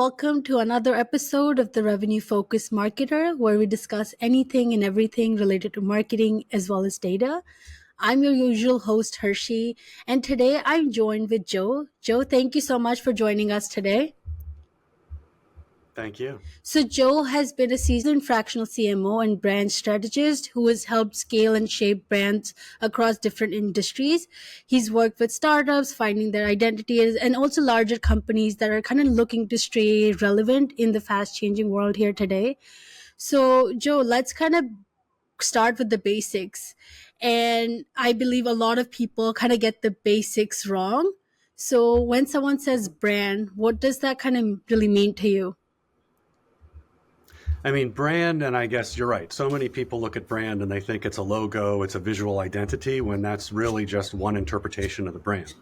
welcome to another episode of the Revenue Focused Marketer, where we discuss anything and everything related to marketing as well as data. I'm your usual host, Hershey, and today I'm joined with Joe. Joe, thank you so much for joining us today. Thank you. So Joe has been a seasoned fractional CMO and brand strategist who has helped scale and shape brands across different industries. He's worked with startups, finding their identities, and also larger companies that are kind of looking to stay relevant in the fast changing world here today. So Joe, let's kind of start with the basics. And I believe a lot of people kind of get the basics wrong. So when someone says brand, what does that kind of really mean to you? I mean, brand, and I guess you're right. So many people look at brand and they think it's a logo, it's a visual identity, when that's really just one interpretation of the brand.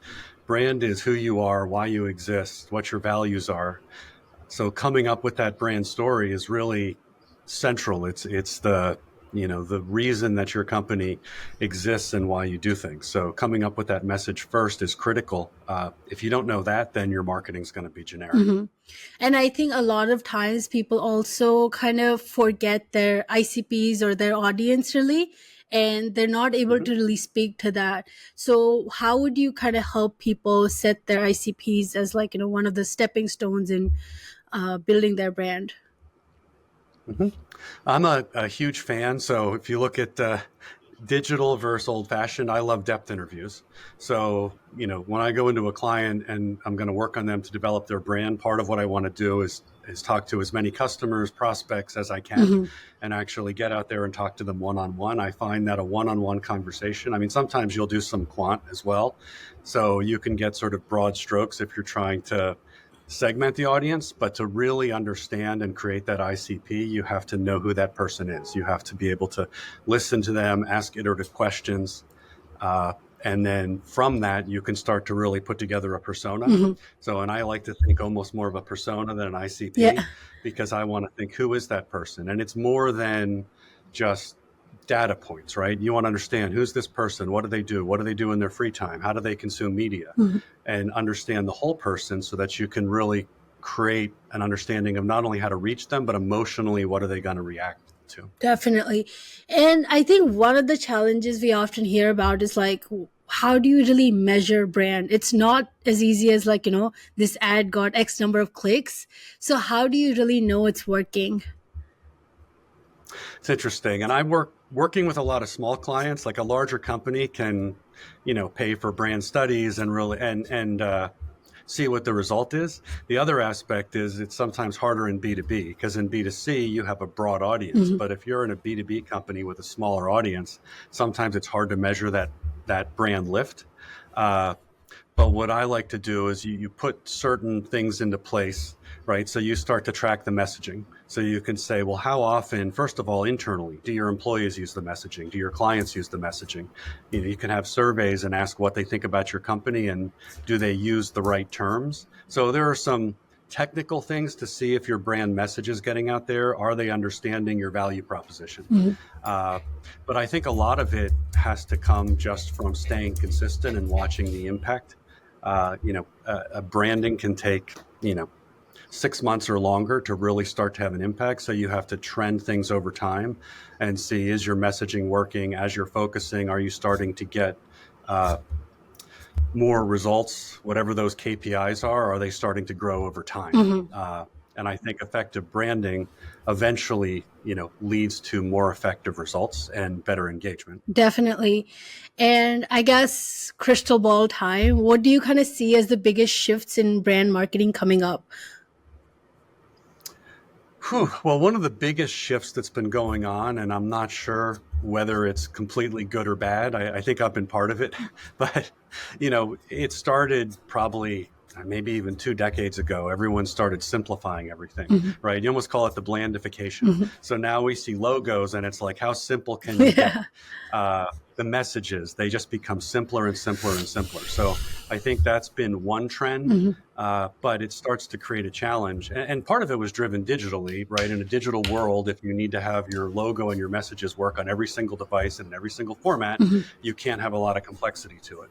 Brand is who you are, why you exist, what your values are. So coming up with that brand story is really central. It's the reason that your company exists and why you do things. So coming up with that message first is critical. If you don't know that, then your marketing is going to be generic. Mm-hmm. And I think a lot of times people also kind of forget their ICPs or their audience really, and they're not able to really speak to that. So how would you kind of help people set their ICPs as like, one of the stepping stones in building their brand? Mm-hmm. I'm a huge fan. So if you look at digital versus old fashioned, I love depth interviews. So, when I go into a client and I'm going to work on them to develop their brand, part of what I want to do is talk to as many customers, prospects as I can, and actually get out there and talk to them one-on-one. I find that a one-on-one conversation, I mean, sometimes you'll do some quant as well. So you can get sort of broad strokes if you're trying to segment the audience, but to really understand and create that ICP, you have to know who that person is. You have to be able to listen to them, ask iterative questions. And then from that, you can start to really put together a persona. So, and I like to think almost more of a persona than an ICP, because I want to think, who is that person? And it's more than just data points, right? You want to understand, who's this person? What do they do? What do they do in their free time? How do they consume media? And understand the whole person so that you can really create an understanding of not only how to reach them, but emotionally, what are they going to react to? Definitely. And I think one of the challenges we often hear about is like, how do you really measure brand? It's not as easy as like, this ad got X number of clicks. So how do you really know it's working? It's interesting. And working with a lot of small clients. Like a larger company can, pay for brand studies and really, and see what the result is. The other aspect is it's sometimes harder in B2B, because in B2C, you have a broad audience. But if you're in a B2B company with a smaller audience, sometimes it's hard to measure that brand lift. But what I like to do is you put certain things into place, right? So you start to track the messaging. So you can say, well, how often, first of all, internally, do your employees use the messaging? Do your clients use the messaging? You can have surveys and ask what they think about your company and do they use the right terms? So there are some technical things to see if your brand message is getting out there. Are they understanding your value proposition? But I think a lot of it has to come just from staying consistent and watching the impact. A branding can take, 6 months or longer to really start to have an impact. So you have to trend things over time and see, is your messaging working? As you're focusing, are you starting to get more results? Whatever those KPIs are they starting to grow over time? And I think effective branding eventually, leads to more effective results and better engagement. Definitely. And I guess crystal ball time, what do you kind of see as the biggest shifts in brand marketing coming up? Well, one of the biggest shifts that's been going on, and I'm not sure whether it's completely good or bad. I think I've been part of it, but it started probably maybe even 2 decades ago. Everyone started simplifying everything, right? You almost call it the blandification. So now we see logos and it's like, how simple can you get? The messages, they just become simpler and simpler and simpler. So I think that's been one trend, but it starts to create a challenge. And part of it was driven digitally, right? In a digital world, if you need to have your logo and your messages work on every single device and in every single format, you can't have a lot of complexity to it.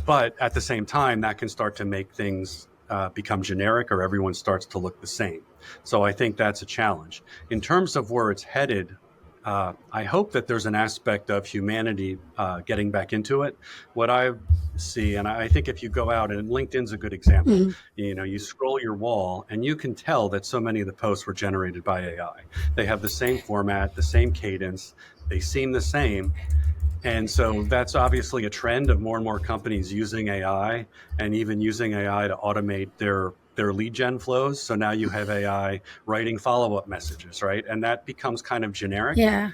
But at the same time, that can start to make things become generic or everyone starts to look the same. So I think that's a challenge. In terms of where it's headed, I hope that there's an aspect of humanity getting back into it. What I see, and I think if you go out, and LinkedIn's a good example, Mhm. you scroll your wall and you can tell that so many of the posts were generated by AI. They have the same format, the same cadence, they seem the same. And so that's obviously a trend of more and more companies using AI and even using AI to automate their lead gen flows. So now you have AI writing follow-up messages, right? And that becomes kind of generic. Yeah.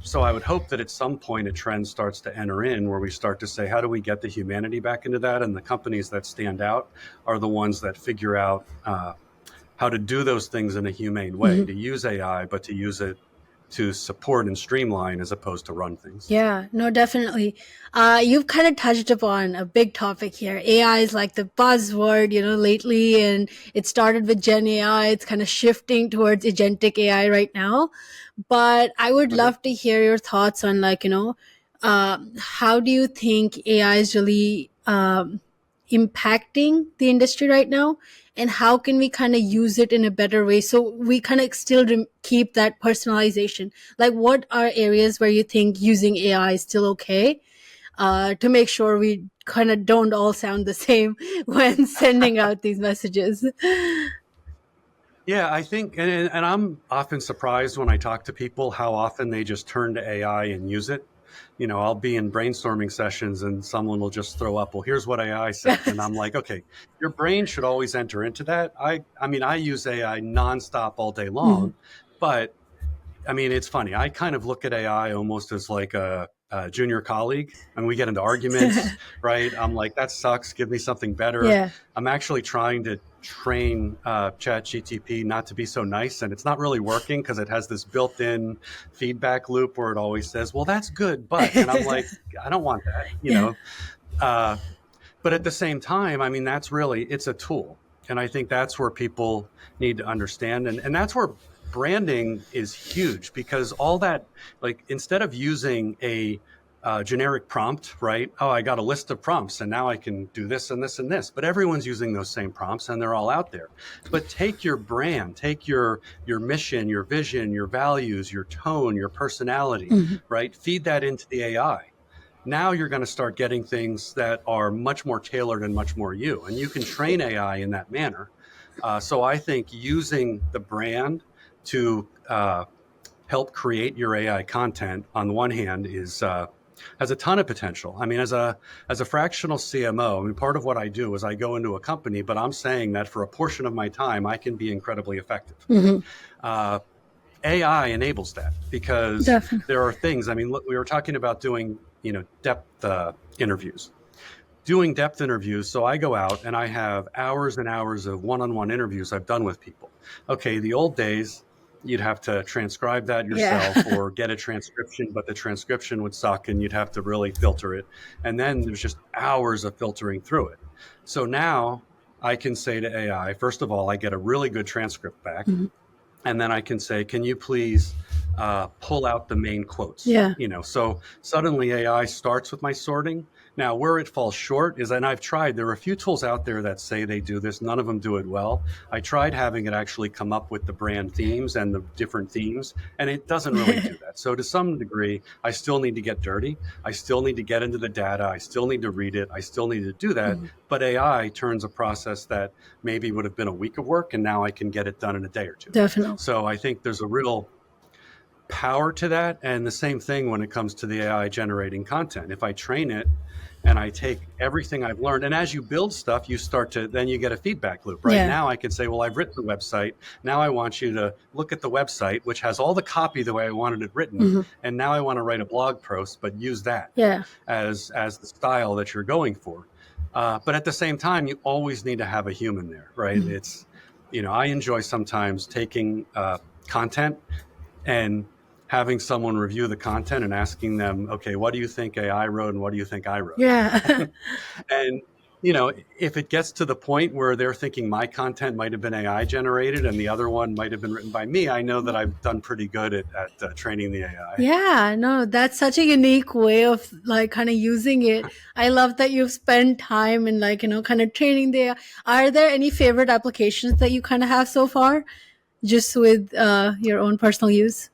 So I would hope that at some point a trend starts to enter in where we start to say, how do we get the humanity back into that? And the companies that stand out are the ones that figure out how to do those things in a humane way, Mhm. to use AI, but to use it to support and streamline as opposed to run things. Yeah, no, definitely. You've kind of touched upon a big topic here. AI is like the buzzword, lately, and it started with Gen AI. It's kind of shifting towards agentic AI right now. But I would Okay. love to hear your thoughts on, like, how do you think AI is really impacting the industry right now? And how can we kind of use it in a better way so we kind of still keep that personalization? Like, what are areas where you think using AI is still okay, to make sure we kind of don't all sound the same when sending out these messages? Yeah, I think, and I'm often surprised when I talk to people how often they just turn to AI and use it. I'll be in brainstorming sessions and someone will just throw up, well, here's what AI says. And I'm like, okay, your brain should always enter into that. I mean, I use AI nonstop all day Mhm. long, but I mean, it's funny. I kind of look at AI almost as like a junior colleague, and we get into arguments, right? I'm like, that sucks. Give me something better. Yeah. I'm actually trying to train ChatGTP not to be so nice, and it's not really working because it has this built-in feedback loop where it always says, "Well, that's good, but," and I'm like, I don't want that. Yeah. Uh, but at the same time, I mean, it's a tool. And I think that's where people need to understand. And that's where branding is huge because all that, like, instead of using a generic prompt, right? Oh, I got a list of prompts and now I can do this and this and this, but everyone's using those same prompts and they're all out there. But take your brand, take your mission, your vision, your values, your tone, your personality, Mhm. right? Feed that into the AI. Now you're going to start getting things that are much more tailored and much more you. And you can train AI in that manner. So I think using the brand to help create your AI content on the one hand has a ton of potential. I mean, as a fractional CMO, I mean, part of what I do is I go into a company, but I'm saying that for a portion of my time, I can be incredibly effective. Mhm. Uh, AI enables that because Definitely. there are things. I mean, look, we were talking about doing, depth interviews. Doing depth interviews. So I go out and I have hours and hours of one-on-one interviews I've done with people. Okay, the old days, you'd have to transcribe that yourself Yeah. or get a transcription, but the transcription would suck and you'd have to really filter it. And then there's just hours of filtering through it. So now I can say to AI, first of all, I get a really good transcript back. Mhm. And then I can say, can you please pull out the main quotes? Yeah. So suddenly AI starts with my sorting. Now, where it falls short is, and I've tried, there are a few tools out there that say they do this. None of them do it well. I tried having it actually come up with the brand themes and the different themes, and it doesn't really do that. So to some degree, I still need to get dirty. I still need to get into the data. I still need to read it. I still need to do that. Mhm. But AI turns a process that maybe would have been a week of work, and now I can get it done in a day or two. Definitely. So I think there's a real power to that. And the same thing when it comes to the AI generating content. If I train it and I take everything I've learned, and as you build stuff, then you get a feedback loop, right? Yeah. Now I can say, well, I've written the website. Now I want you to look at the website, which has all the copy the way I wanted it written. Mhm. And now I want to write a blog post, but use that Yeah. as the style that you're going for. But at the same time, you always need to have a human there, right? Mhm. I enjoy sometimes taking content and having someone review the content and asking them, okay, what do you think AI wrote and what do you think I wrote? Yeah. and if it gets to the point where they're thinking my content might have been AI generated and the other one might have been written by me, I know that I've done pretty good at training the AI. Yeah, no, that's such a unique way of like kind of using it. I love that you've spent time in like, kind of training there. Are there any favorite applications that you kind of have so far just with your own personal use?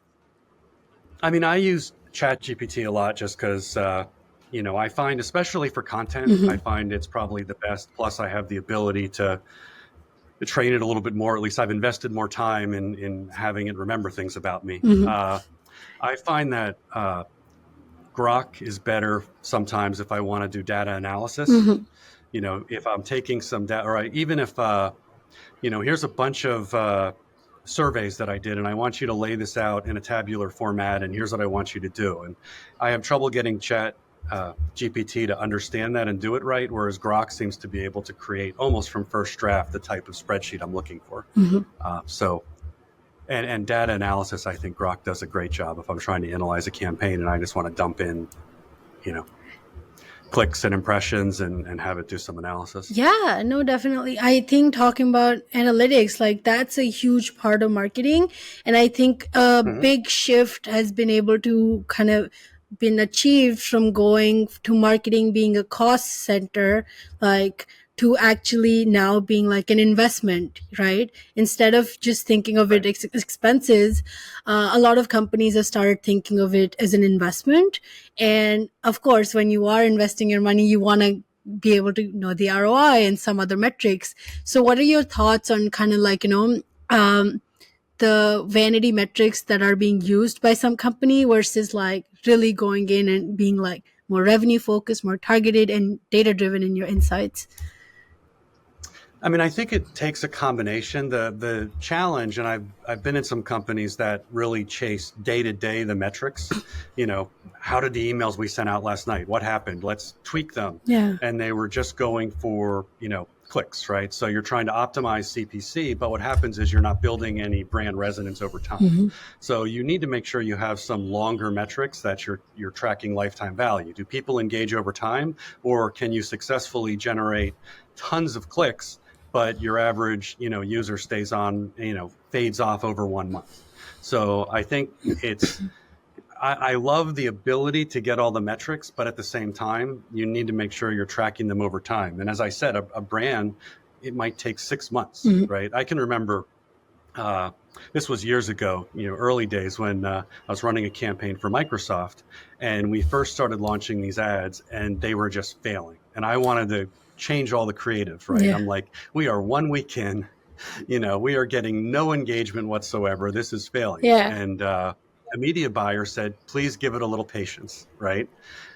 I mean, I use ChatGPT a lot just because, I find, especially for content, I Hmm. find it's probably the best. Plus, I have the ability to train it a little bit more. At least I've invested more time in having it remember things about me. Hmm. I find that Grok is better sometimes if I want to do data analysis. Hmm. If I'm taking some data, or even if, here's a bunch of surveys that I did, and I want you to lay this out in a tabular format, and here's what I want you to do. And I have trouble getting Chat GPT to understand that and do it right, whereas Grok seems to be able to create almost from first draft the type of spreadsheet I'm looking for. Hmm. And data analysis, I think Grok does a great job if I'm trying to analyze a campaign and I just want to dump in, you know, clicks and impressions and have it do some analysis. Yeah, no, definitely. I think talking about analytics, like that's a huge part of marketing. And I think a Mm-hmm. big shift has been able to kind of been achieved from going to marketing being a cost center, like to actually now being like an investment, right? Instead of just thinking of it Right. expenses, a lot of companies have started thinking of it as an investment. And of course, when you are investing your money, you want to be able to know the ROI and some other metrics. So, what are your thoughts on kind of like, the vanity metrics that are being used by some company versus like really going in and being like more revenue focused, more targeted, and data driven in your insights? I mean, I think it takes a combination. The challenge, and I've been in some companies that really chase day to day the metrics. How did the emails we sent out last night? What happened? Let's tweak them. Yeah. And they were just going for clicks, right? So you're trying to optimize CPC, but what happens is you're not building any brand resonance over time. Hmm. So you need to make sure you have some longer metrics that you're tracking lifetime value. Do people engage over time, or can you successfully generate tons of clicks, but your average user stays on, fades off over 1 month? So I think I love the ability to get all the metrics, but at the same time, you need to make sure you're tracking them over time. And as I said, a brand, it might take 6 months, Hmm. right? I can remember this was years ago, early days when I was running a campaign for Microsoft, and we first started launching these ads, and they were just failing. And I wanted to change all the creatives, right? Yeah. I'm like, we are 1 week in, we are getting no engagement whatsoever. This is failing. Yeah. And a media buyer said, please give it a little patience, right?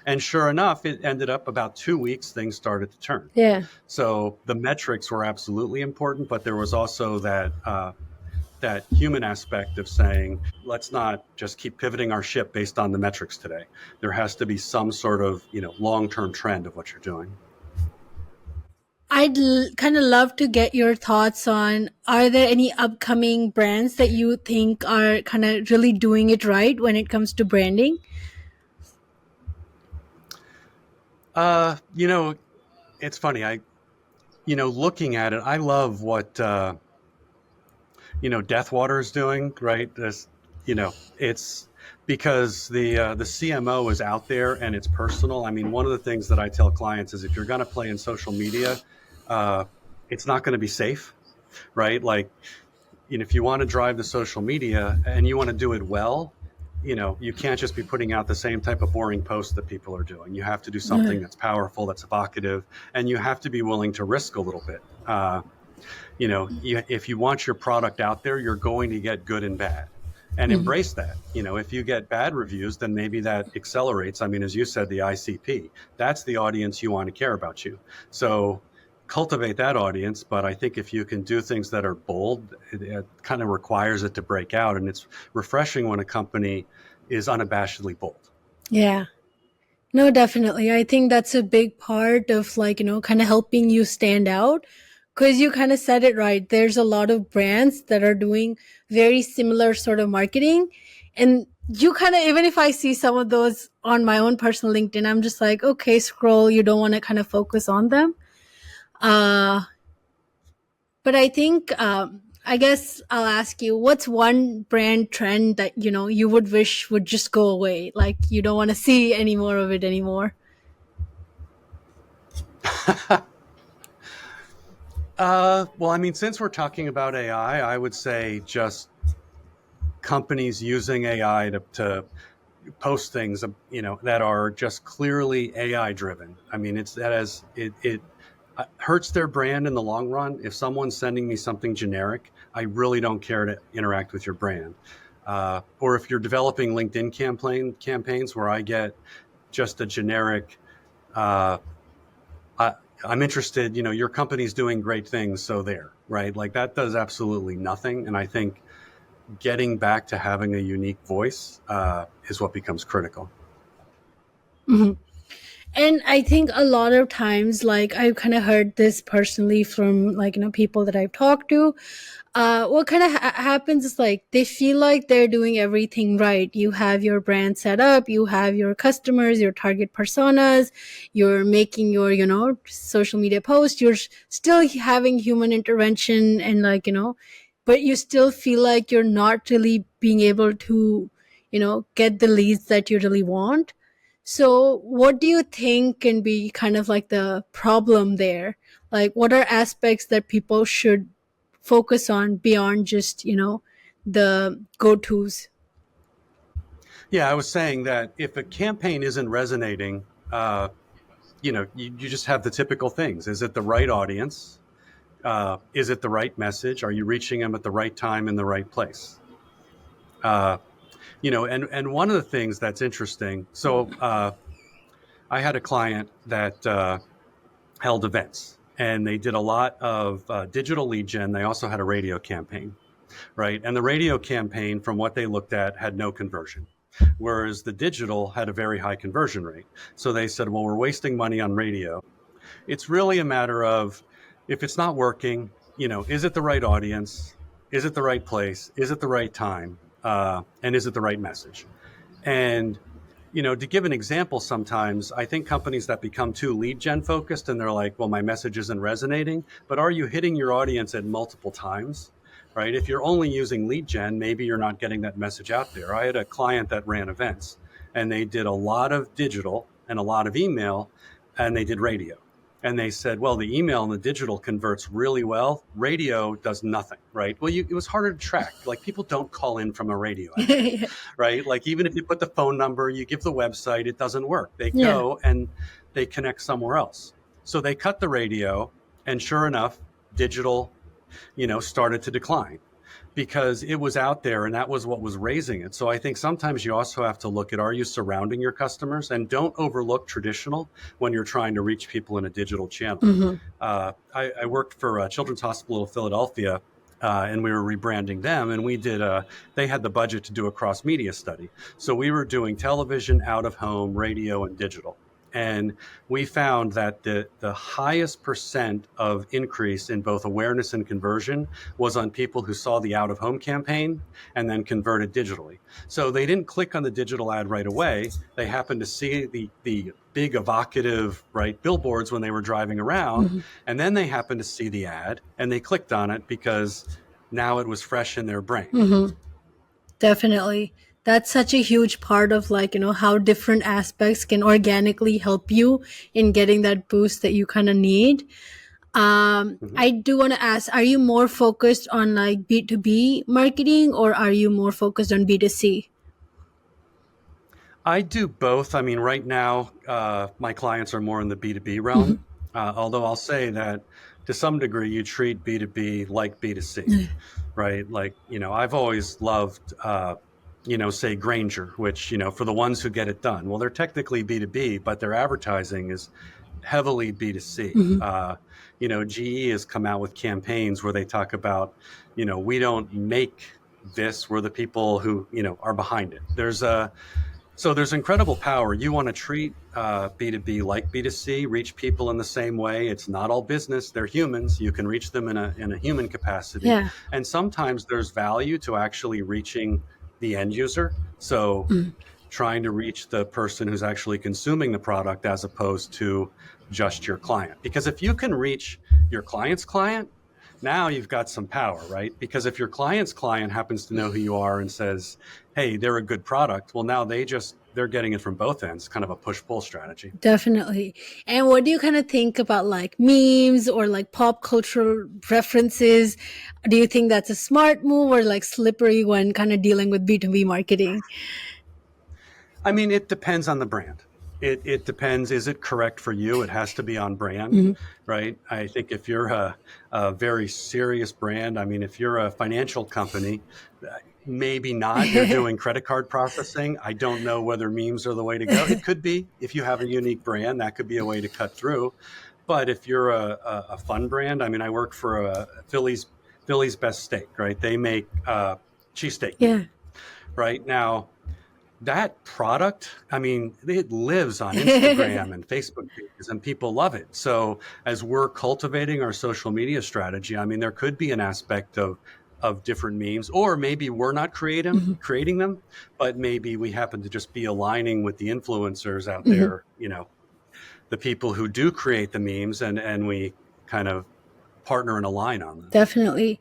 And sure enough, it ended up about 2 weeks, things started to turn. Yeah. So the metrics were absolutely important, but there was also that human aspect of saying, let's not just keep pivoting our ship based on the metrics today. There has to be some sort of long-term trend of what you're doing. I'd kind of love to get your thoughts on, are there any upcoming brands that you think are kind of really doing it right when it comes to branding? Uh, you know, it's funny. Looking at it, I love what Deathwater is doing, right? It's because the CMO is out there and it's personal. I mean, one of the things that I tell clients is if you're going to play in social media, uh, it's not going to be safe, right? Like, if you want to drive the social media and you want to do it well, you can't just be putting out the same type of boring posts that people are doing. You have to do Yeah. something that's powerful, that's evocative, and you have to be willing to risk a little bit. If you want your product out there, you're going to get good and bad, and Mhm. embrace that. If you get bad reviews, then maybe that accelerates. I mean, as you said, the ICP, that's the audience you want to care about you. So cultivate that audience. But I think if you can do things that are bold, it kind of requires it to break out. And it's refreshing when a company is unabashedly bold. Yeah. No, definitely. I think that's a big part of like, kind of helping you stand out. Because you kind of said it right. There's a lot of brands that are doing very similar sort of marketing. And you kind of, even if I see some of those on my own personal LinkedIn, I'm just like, okay, scroll. You don't want to kind of focus on them. Uh, but I think, I guess I'll ask you, what's one brand trend that, you would wish would just go away? Like you don't want to see any more of it anymore? Well, I mean, since we're talking about AI, I would say just companies using AI to post things, that are just clearly AI driven. I mean, it hurts their brand in the long run. If someone's sending me something generic, I really don't care to interact with your brand. Or if you're developing LinkedIn campaigns where I get just a generic, uh, I, I'm interested, your company's doing great things, so there, right? Like that does absolutely nothing. And I think getting back to having a unique voice is what becomes critical. Mhm. And I think a lot of times, like I've kind of heard this personally from, like, people that I've talked to. What kind of happens is, like, they feel like they're doing everything right. You have your brand set up, you have your customers, your target personas, you're making your, social media posts, you're still having human intervention, and, like, but you still feel like you're not really being able to, get the leads that you really want. So, what do you think can be kind of like the problem there? Like, what are aspects that people should focus on beyond just, the go tos? Yeah, I was saying that if a campaign isn't resonating, you just have the typical things. Is it the right audience? Is it the right message? Are you reaching them at the right time in the right place? Uh, and one of the things that's interesting. So I had a client that held events, and they did a lot of digital lead gen. They also had a radio campaign, right? And the radio campaign, from what they looked at, had no conversion, whereas the digital had a very high conversion rate. So they said, well, we're wasting money on radio. It's really a matter of, if it's not working, is it the right audience? Is it the right place? Is it the right time? And is it the right message? And, to give an example, sometimes I think companies that become too lead gen focused, and they're like, well, my message isn't resonating, but are you hitting your audience at multiple times? Right? If you're only using lead gen, maybe you're not getting that message out there. I had a client that ran events, and they did a lot of digital and a lot of email, and they did radio. And they said, well, the email and the digital converts really well. Radio does nothing, right? Well, it was harder to track. Like, people don't call in from a radio ad, right? Like, even if you put the phone number, you give the website, it doesn't work. They Yeah. go and they connect somewhere else. So they cut the radio, and sure enough, digital, started to decline because it was out there, and that was what was raising it. So I think sometimes you also have to look at, are you surrounding your customers, and don't overlook traditional when you're trying to reach people in a digital channel. Hmm. I worked for Children's Hospital of Philadelphia, and we were rebranding them, and they had the budget to do a cross media study. So we were doing television, out of home, radio, and digital. And we found that the highest percent of increase in both awareness and conversion was on people who saw the out of home campaign and then converted digitally. So they didn't click on the digital ad right away. They happened to see the big evocative, right, billboards when they were driving around. Hmm. And then they happened to see the ad, and they clicked on it because now it was fresh in their brain. Hmm. Definitely. That's such a huge part of, like, how different aspects can organically help you in getting that boost that you kind of need. Mhm. I do want to ask, are you more focused on like B2B marketing, or are you more focused on B2C? I do both. I mean, right now, my clients are more in the B2B Hmm. realm. Although I'll say that to some degree, you treat B2B like B2C, right? Like, I've always loved, say Granger, which, for the ones who get it done. Well, they're technically B2B, but their advertising is heavily B2C. Hmm. GE has come out with campaigns where they talk about, we don't make this, we're the people who, are behind it. So there's incredible power. You want to treat B2B like B2C, reach people in the same way. It's not all business. They're humans. You can reach them in a human capacity. Yeah. And sometimes there's value to actually reaching the end user. So Mm. trying to reach the person who's actually consuming the product as opposed to just your client. Because if you can reach your client's client, now you've got some power, right? Because if your client's client happens to know who you are and says, hey, they're a good product, well, now they're getting it from both ends, kind of a push-pull strategy. Definitely. And what do you kind of think about like memes or like pop cultural references? Do you think that's a smart move or like slippery when kind of dealing with B2B marketing? I mean, it depends on the brand. It depends. Is it correct for you? It has to be on brand, right? I think if you're a very serious brand, I mean, if you're a financial company, maybe not. You're doing credit card processing. I don't know whether memes are the way to go. It could be. If you have a unique brand, that could be a way to cut through. But if you're a fun brand, I mean, I work for Philly's Best Steak, right? They make cheesesteak meat, Yeah. right? Now, that product, I mean, it lives on Instagram and Facebook pages, and people love it. So as we're cultivating our social media strategy, I mean, there could be an aspect of different memes, or maybe we're not creating them, but maybe we happen to just be aligning with the influencers out there, you know, the people who do create the memes, and we kind of partner and align on them. Definitely.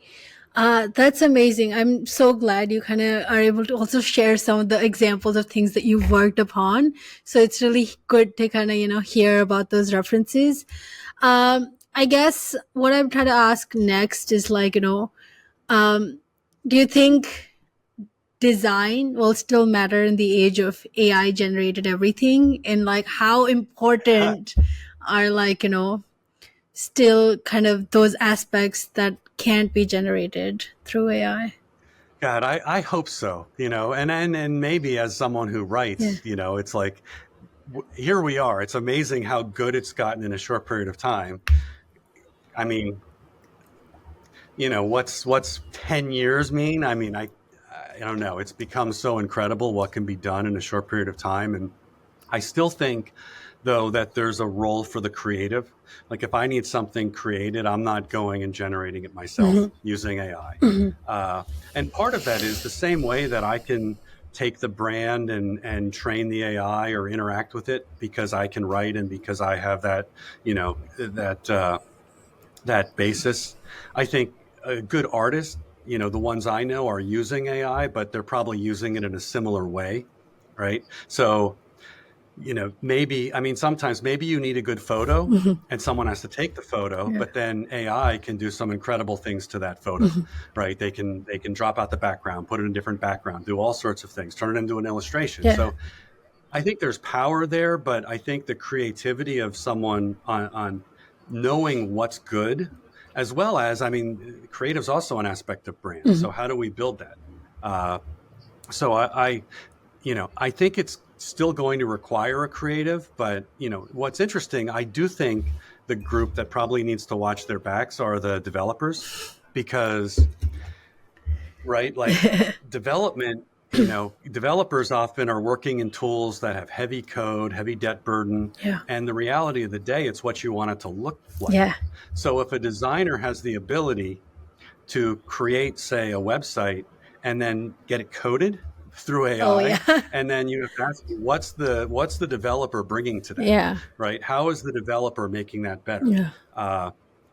That's amazing. I'm so glad you kind of are able to also share some of the examples of things that you've worked upon. So it's really good to kind of, hear about those references. I guess what I'm trying to ask next is like, do you think design will still matter in the age of AI generated everything? And like how important are like, still kind of those aspects that can't be generated through AI? God, I hope so, and maybe as someone who writes, it's like, here we are. It's amazing how good it's gotten in a short period of time. I mean, what's 10 years mean? I mean, I don't know. It's become so incredible what can be done in a short period of time. And I still think, though, that there's a role for the creative. Like if I need something created, I'm not going and generating it myself using AI. And part of that is the same way that I can take the brand and train the AI or interact with it because I can write and because I have that, that basis. I think a good artist, the ones I know are using AI, but they're probably using it in a similar way, right? So, sometimes maybe you need a good photo and someone has to take the photo, but then AI can do some incredible things to that photo, right? They can drop out the background, put it in a different background, do all sorts of things, turn it into an illustration. Yeah. So I think there's power there, but I think the creativity of someone on knowing what's good, as well as, creative's also an aspect of brand. So how do we build that? So I think it's still going to require a creative, but what's interesting, I do think the group that probably needs to watch their backs are the developers, because right, like development, developers often are working in tools that have heavy code, heavy debt burden, and the reality of the day, it's what you want it to look like. So if a designer has the ability to create, say, a website and then get it coded through AI, and then you have to ask, what's the developer bringing to that? Right? How is the developer making that better?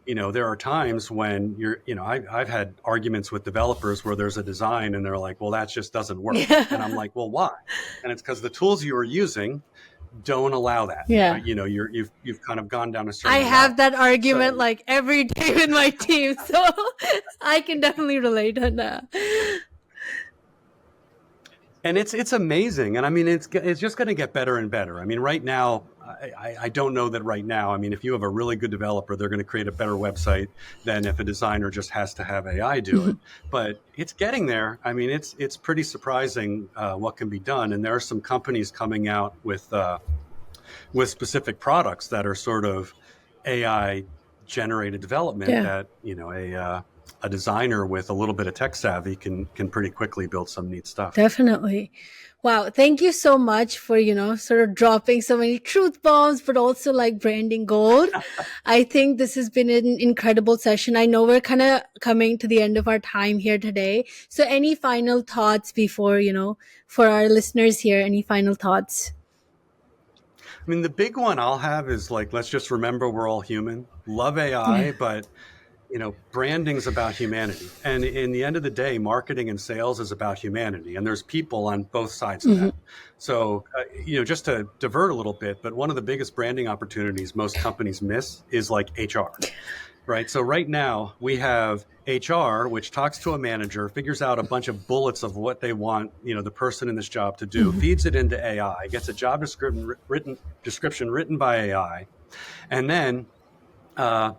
There are times when I've had arguments with developers where there's a design and they're like, well, that just doesn't work. And I'm like, well, why? And it's because the tools you are using don't allow that. Right? You've kind of gone down a certain route. Have that argument like every day with my team, so I can definitely relate on that. And it's amazing. And it's just going to get better and better. Right now, I don't know that right now. If you have a really good developer, they're going to create a better website than if a designer just has to have AI do it. But it's getting there. It's pretty surprising what can be done. And there are some companies coming out with specific products that are sort of AI generated development that, a designer with a little bit of tech savvy can pretty quickly build some neat stuff. Definitely. Wow, thank you so much for, sort of dropping so many truth bombs, but also like branding gold. I think this has been an incredible session. I know we're kind of coming to the end of our time here today. So any final thoughts before, for our listeners here, any final thoughts? I mean, the big one I'll have is like, let's just remember we're all human. Love Yeah. AI, but branding's about humanity. And in the end of the day, marketing and sales is about humanity. And there's people on both sides of Hmm. that. So, just to divert a little bit, but one of the biggest branding opportunities most companies miss is like HR, right? So right now we have HR, which talks to a manager, figures out a bunch of bullets of what they want, the person in this job to do, Hmm. feeds it into AI, gets a job description written by AI, and then, uh,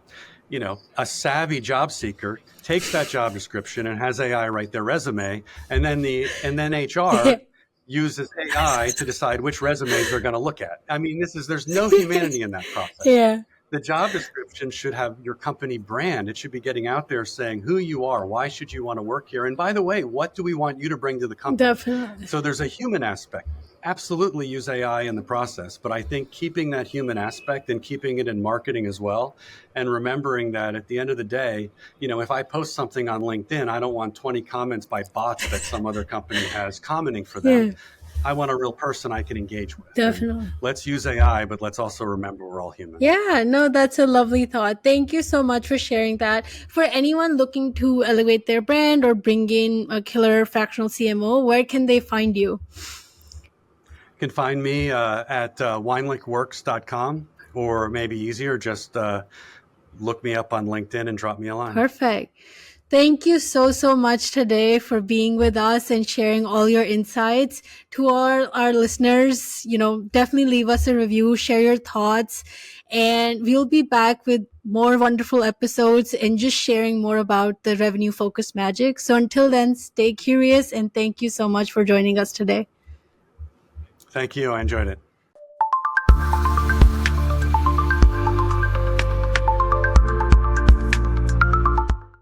a savvy job seeker takes that job description and has AI write their resume, and then HR uses AI to decide which resumes they're going to look at. I mean, there's no humanity in that process. Yeah, The job description should have your company brand. It should be getting out there saying who you are, why should you want to work here, and by the way, what do we want you to bring to the company? definitely. So there's a human aspect. Absolutely use AI in the process, but I think keeping that human aspect and keeping it in marketing as well, and remembering that at the end of the day, if I post something on LinkedIn, I don't want 20 comments by bots that some other company has commenting for them. Yeah, I want a real person I can engage with. And definitely. let's use AI, but let's also remember we're all human. Yeah, no, that's a lovely thought. Thank you so much for sharing that. For anyone looking to elevate their brand or bring in a killer fractional CMO, where can they find you? You can find me at weinlickworks.com, or maybe easier, just look me up on LinkedIn and drop me a line. Perfect. Thank you so much today for being with us and sharing all your insights. To all our listeners, definitely leave us a review, share your thoughts, and we'll be back with more wonderful episodes and just sharing more about the revenue focused magic. So until then, stay curious and thank you so much for joining us today. Thank you. I enjoyed it.